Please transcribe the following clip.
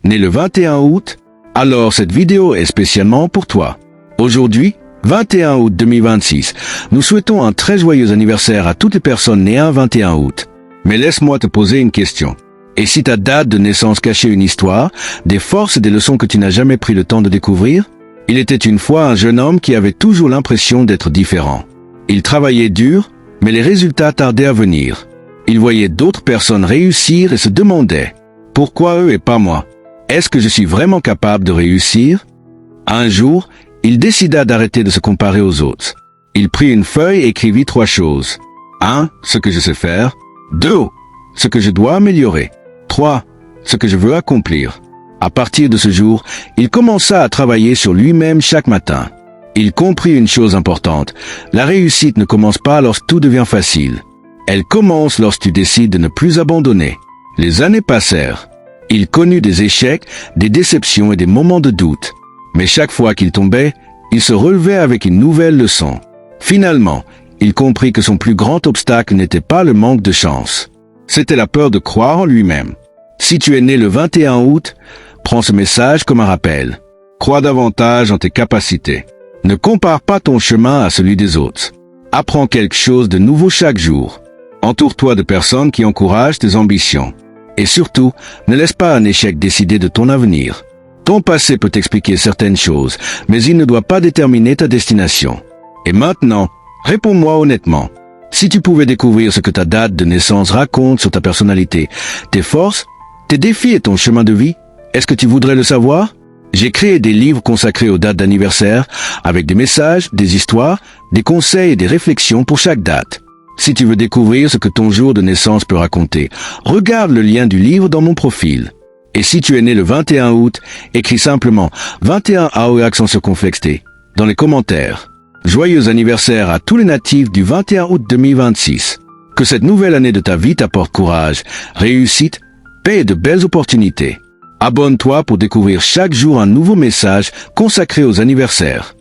Né le 21 août? Alors cette vidéo est spécialement pour toi. Aujourd'hui, 21 août 2026, nous souhaitons un très joyeux anniversaire à toutes les personnes nées un 21 août. Mais laisse-moi te poser une question. Et si ta date de naissance cachait une histoire, des forces et des leçons que tu n'as jamais pris le temps de découvrir? Il était une fois un jeune homme qui avait toujours l'impression d'être différent. Il travaillait dur, mais les résultats tardaient à venir. Il voyait d'autres personnes réussir et se demandait « Pourquoi eux et pas moi? Est-ce que je suis vraiment capable de réussir ?» Un jour, il décida d'arrêter de se comparer aux autres. Il prit une feuille et écrivit 3 choses. 1. Ce que je sais faire. 2. Ce que je dois améliorer. 3. Ce que je veux accomplir. À partir de ce jour, il commença à travailler sur lui-même chaque matin. Il comprit une chose importante. La réussite ne commence pas lorsque tout devient facile. Elle commence lorsque tu décides de ne plus abandonner. Les années passèrent. Il connut des échecs, des déceptions et des moments de doute. Mais chaque fois qu'il tombait, il se relevait avec une nouvelle leçon. Finalement, il comprit que son plus grand obstacle n'était pas le manque de chance. C'était la peur de croire en lui-même. Si tu es né le 21 août, prends ce message comme un rappel. Crois davantage en tes capacités. Ne compare pas ton chemin à celui des autres. Apprends quelque chose de nouveau chaque jour. Entoure-toi de personnes qui encouragent tes ambitions. Et surtout, ne laisse pas un échec décider de ton avenir. Ton passé peut expliquer certaines choses, mais il ne doit pas déterminer ta destination. Et maintenant, réponds-moi honnêtement. Si tu pouvais découvrir ce que ta date de naissance raconte sur ta personnalité, tes forces, tes défis et ton chemin de vie, est-ce que tu voudrais le savoir? J'ai créé des livres consacrés aux dates d'anniversaire, avec des messages, des histoires, des conseils et des réflexions pour chaque date. Si tu veux découvrir ce que ton jour de naissance peut raconter, regarde le lien du livre dans mon profil. Et si tu es né le 21 août, écris simplement 21 AOE accent circonflexe T dans les commentaires. Joyeux anniversaire à tous les natifs du 21 août 2026. Que cette nouvelle année de ta vie t'apporte courage, réussite, paix et de belles opportunités. Abonne-toi pour découvrir chaque jour un nouveau message consacré aux anniversaires.